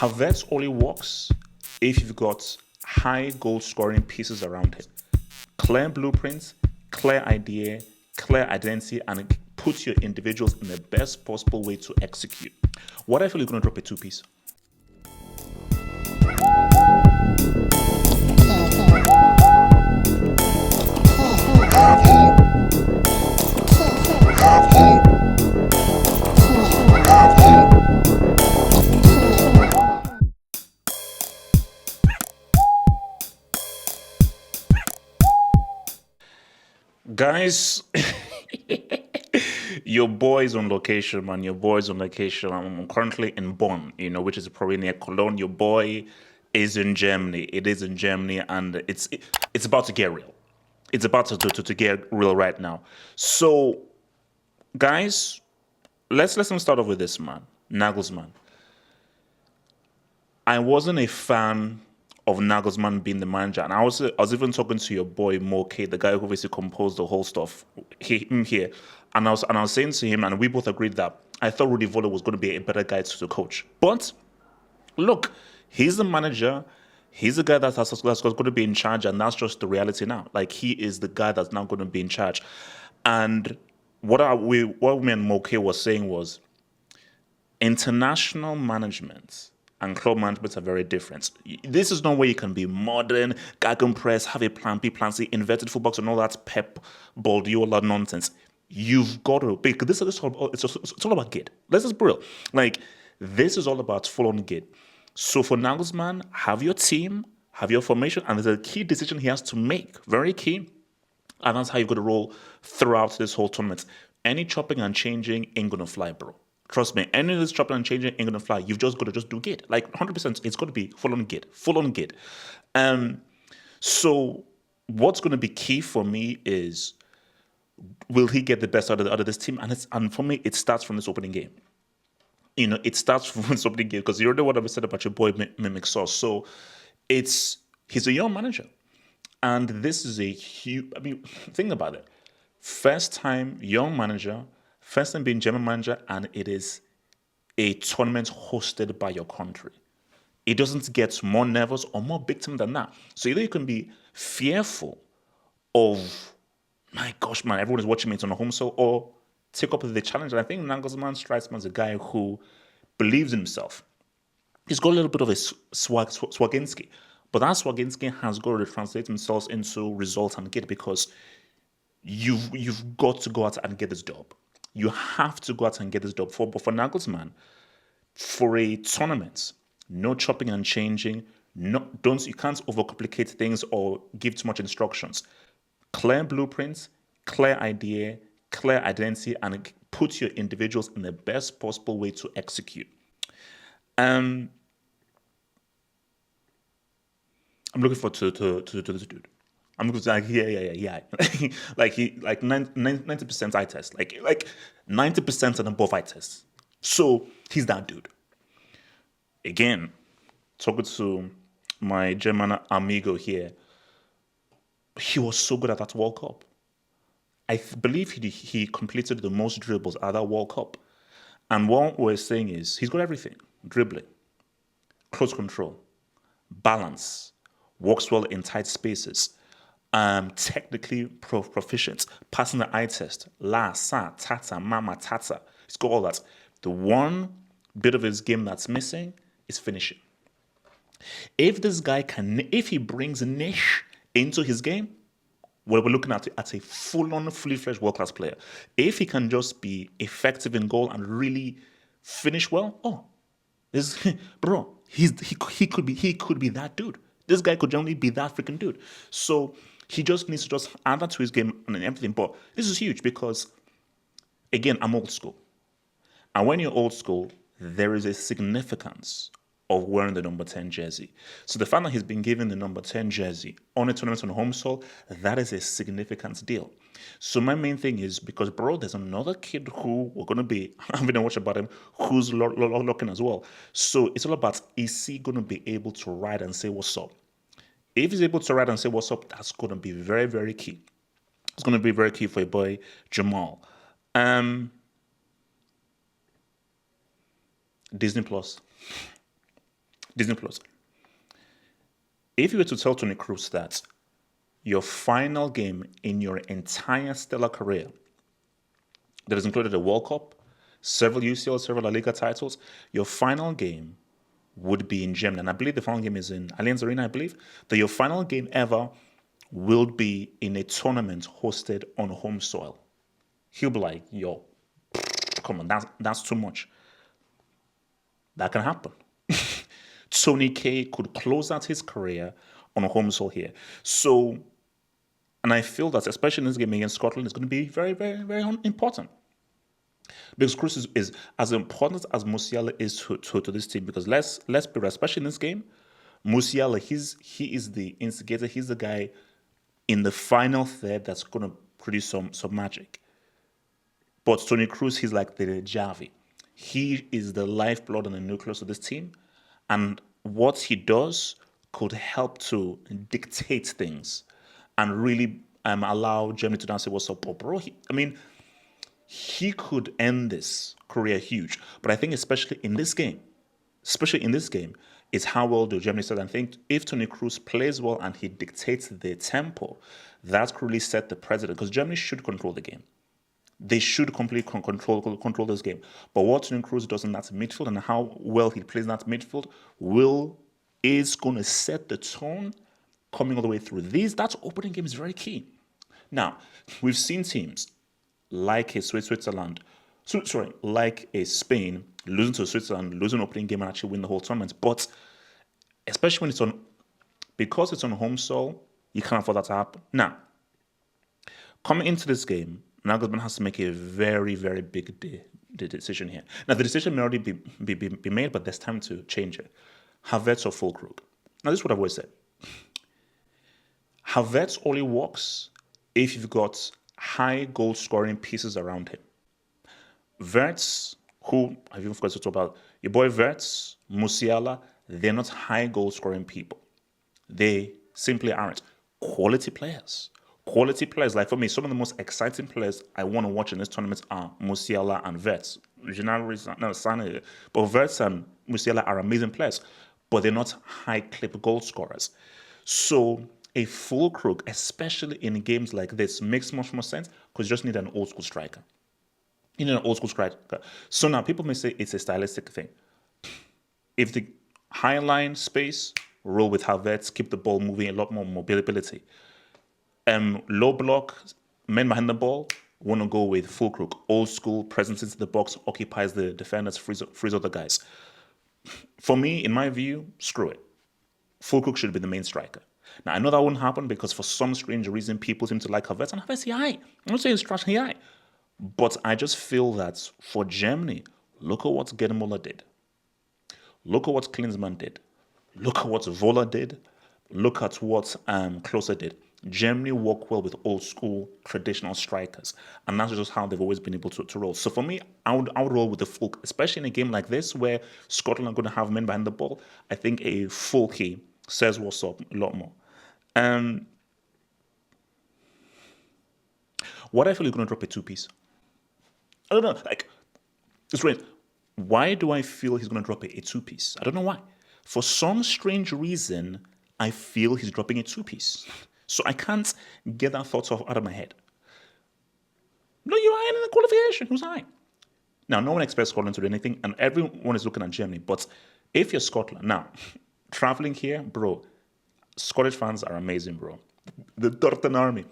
Havertz only works if you've got high goal scoring pieces around him. Clear blueprints, clear idea, clear identity, and it puts your individuals in the best possible way to execute. What I feel is going to drop a two piece. Guys, your boy's on location, man. Your boy's on location. I'm currently in Bonn, which is probably near Cologne. Your boy is in Germany. It is in Germany, and it's about to get real. It's about to get real right now. So, guys, let's start off with this man, Nagelsmann. I wasn't a fan of Nagelsmann being the manager, and I was even talking to your boy Moke, the guy who basically composed the whole stuff here, and I was saying to him, and we both agreed that I thought Rudy Volo was going to be a better guy to the coach. But look, he's the manager. He's the guy that's going to be in charge, and that's just the reality now. Like, he is the guy that's now going to be in charge. And what me and Moke was saying was, international management and club management are very different. This is not where you can be modern, gegenpress, have a plan B, plan C, inverted fullbacks, and all that Pep Guardiola nonsense. You've got to, because it's all about git. Let's just be real. Like, this is all about full-on git. So for Nagelsmann, have your team, have your formation, and there's a key decision he has to make, very key, and that's how you're going to roll throughout this whole tournament. Any chopping and changing ain't going to fly, bro. Trust me, any of this chopping and changing ain't going to fly. You've just got to just do git. Like, 100%, it's got to be full-on git, full-on git. So what's going to be key for me is, will he get the best out of this team? And for me, it starts from this opening game. It starts from this opening game, because you already know what I've said about your boy Mimic Sauce. So he's a young manager. And this is a huge, think about it. First time young manager, first time being German manager, and it is a tournament hosted by your country. It doesn't get more nervous or more big time than that. So either you can be fearful of, my gosh, man, everyone is watching me, it's on a home soil, or take up the challenge. And I think Nagelsmann strikes me as a guy who believes in himself. He's got a little bit of a Swaginski, but that Swaginski has got to translate himself into results and get, because you've got to go out and get this job. You have to go out and get this job. But for Nagelsmann, for a tournament, no chopping and changing. You can't overcomplicate things or give too much instructions. Clear blueprints, clear idea, clear identity, and put your individuals in the best possible way to execute. I'm looking forward to this dude. I'm looking like, yeah. like 90% eye test, like 90% and above eye test. So he's that dude. Again, talking to my German amigo here, he was so good at that World Cup. I believe he completed the most dribbles at that World Cup. And what we're saying is, he's got everything: dribbling, close control, balance, works well in tight spaces, technically proficient, passing the eye test, la, sa, tata, mama, tata. He's got all that. The one bit of his game that's missing is finishing. If this guy if he brings niche into his game, we're looking at a full-on, fully-fledged world-class player. If he can just be effective in goal and really finish well, bro, he could be that dude. This guy could generally be that freaking dude. So he just needs to just add that to his game and everything. But this is huge because, again, I'm old school. And when you're old school, there is a significance of wearing the number 10 jersey. So the fact that he's been given the number 10 jersey on a tournament on home soil, that is a significant deal. So my main thing is, because, bro, there's another kid who we're going to be having a watch about him, who's looking as well. So it's all about, is he going to be able to ride and say what's up? If he's able to ride and say what's up, that's going to be very, very key. It's going to be very key for your boy Jamal. Disney Plus. Disney Plus. If you were to tell Toni Kroos that your final game in your entire stellar career, that has included a World Cup, several UCL, several La Liga titles, your final game would be in Germany. And I believe the final game is in Allianz Arena, I believe. That your final game ever will be in a tournament hosted on home soil. He'll be like, yo, come on, that's too much. That can happen. Tony K could close out his career on a home soil here. So, and I feel that, especially in this game against Scotland, it's going to be very, very, very important. Because Kroos is as important as Musiala is to this team. Because let's be real, especially in this game, Musiala, he is the instigator. He's the guy in the final third that's going to produce some magic. But Toni Kroos, he's like the Javi. He is the lifeblood and the nucleus of this team. And what he does could help to dictate things and really allow Germany to dance. Say, what's up, bro? He could end this career huge. But I think especially in this game, is how well do Germany start. And I think if Toni Kroos plays well and he dictates the tempo, that could really set the precedent. Because Germany should control the game. They should completely control this game. But what Toni Kroos does in that midfield and how well he plays in that midfield is going to set the tone coming all the way through. That opening game is very key. Now, we've seen teams like a Switzerland, like a Spain losing to Switzerland, losing an opening game and actually win the whole tournament. But especially when because it's on home soil, you can't afford that to happen. Now, coming into this game, Nagelsmann has to make a very, very big decision here. Now, the decision may already be made, but there's time to change it. Havertz or Füllkrug? Now, this is what I've always said. Havertz only works if you've got high goal-scoring pieces around him. Wirtz, who I've even forgot to talk about, your boy Wirtz, Musiala, they're not high goal-scoring people. They simply aren't. Quality players. Like for me, some of the most exciting players I want to watch in this tournament are Musiala and Wirtz. But Wirtz and Musiala are amazing players, but they're not high-clip goal scorers. So a Füllkrug, especially in games like this, makes much more sense because you just need an old-school striker. You need an old-school striker. So now people may say it's a stylistic thing. If the high line space, roll with Havertz, keep the ball moving, a lot more mobility. Low block, men behind the ball, want to go with Füllkrug. Old school, presence into the box, occupies the defenders, frees other guys. For me, in my view, screw it. Füllkrug should be the main striker. Now, I know that won't happen because for some strange reason, people seem to like Havertz, and Havertz, I'm not saying it's trash, but I just feel that for Germany, look at what Gerdmuller did. Look at what Klinsmann did. Look at what Voller did. Look at what Klose did. Germany work well with old school traditional strikers, and that's just how they've always been able to roll. So for me, I would roll with the Fulk, especially in a game like this where Scotland are going to have men behind the ball. I think a Fulky says what's up a lot more. What I feel is going to drop a two-piece. I don't know, it's weird. Why do I feel he's going to drop a two-piece? I don't know why. For some strange reason, I feel he's dropping a two-piece. So I can't get that thought out of my head. No, you're high in the qualification. Who's high? Now, no one expects Scotland to do anything, and everyone is looking at Germany. But if you're Scotland, now, traveling here, bro, Scottish fans are amazing, bro. The Dorton Army.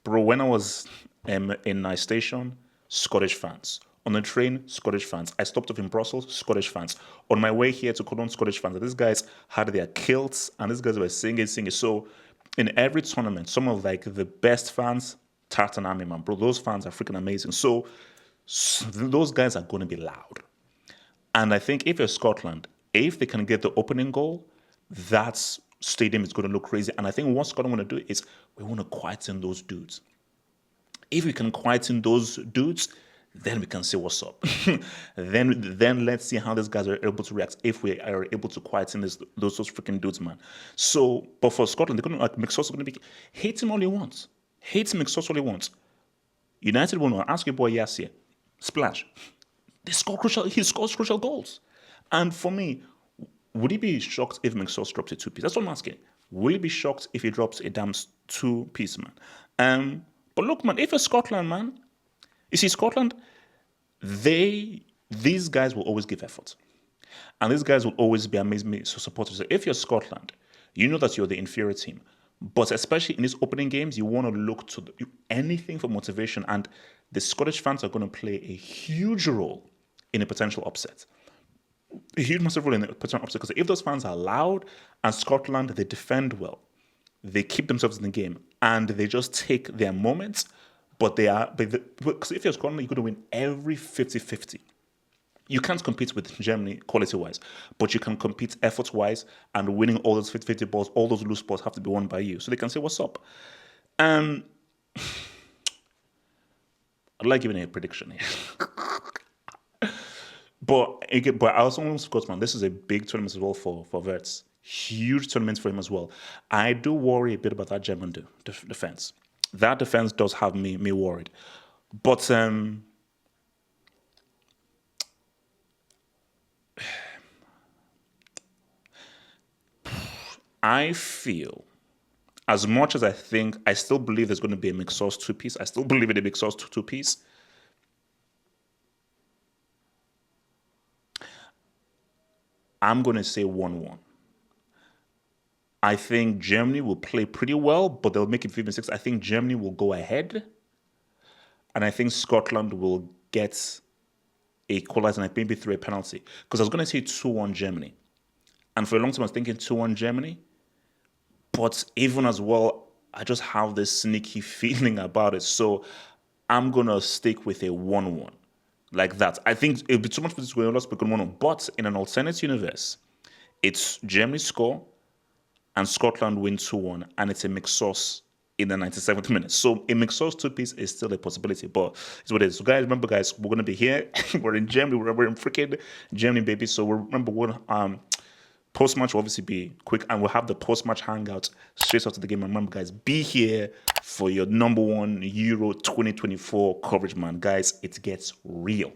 Bro, when I was in my station, Scottish fans. On the train, Scottish fans. I stopped off in Brussels, Scottish fans. On my way here to Cologne, Scottish fans. And these guys had their kilts, and these guys were singing. So in every tournament, some of the best fans, Tartan Army, man, bro, those fans are freaking amazing. So those guys are going to be loud. And I think if you're Scotland, if they can get the opening goal, that stadium is going to look crazy. And I think what Scotland want to do is we want to quieten those dudes. If we can quieten those dudes, then we can see what's up. then let's see how these guys are able to react if we are able to quieten those freaking dudes, man. So, but for Scotland, they're going to McSauce going to be hate him all he wants. Hate McSauce all he wants. United will not ask your boy Yassir. Splash. He scores crucial goals. And for me, would he be shocked if McSauce drops a two-piece? That's what I'm asking. Will he be shocked if he drops a damn two-piece, man? But look, man, if it's Scotland, man, you see, Scotland, these guys will always give effort. And these guys will always be amazing so supportive. So if you're Scotland, you know that you're the inferior team. But especially in these opening games, you want to look to anything for motivation. And the Scottish fans are going to play a huge role in a potential upset. A huge, massive role in a potential upset. Because if those fans are loud and Scotland, they defend well, they keep themselves in the game, and they just take their moments. But because if you're Scotland, you're going to win every 50-50. You can't compete with Germany quality-wise, but you can compete effort-wise, and winning all those 50-50 balls, all those loose balls have to be won by you. So they can say, what's up? I'd like giving a prediction here. but I also want to Scots, man, this is a big tournament as well for Wirtz. Huge tournament for him as well. I do worry a bit about that German defense. That defense does have me worried. But I feel, as much as I still believe there's going to be a McSauce two-piece. I still believe in a McSauce two-piece. I'm going to say 1-1. I think Germany will play pretty well, but they'll make it 5-6. I think Germany will go ahead, and I think Scotland will get a equalizer and maybe through a penalty. Because I was going to say 2-1 Germany. And for a long time, I was thinking 2-1 Germany. But even as well, I just have this sneaky feeling about it. So I'm going to stick with a 1-1. Like that. I think it would be too much for this to go lost because 1-1. But in an alternate universe, it's Germany score and Scotland win 2-1. And it's a McSauce in the 97th minute. So a McSauce two-piece is still a possibility, but it's what it is. So guys, remember guys, we're going to be here. We're in Germany. We're in freaking Germany, baby. So remember, post-match will obviously be quick, and we'll have the post-match hangout straight after the game. And remember, guys, be here for your number one Euro 2024 coverage, man. Guys, it gets real.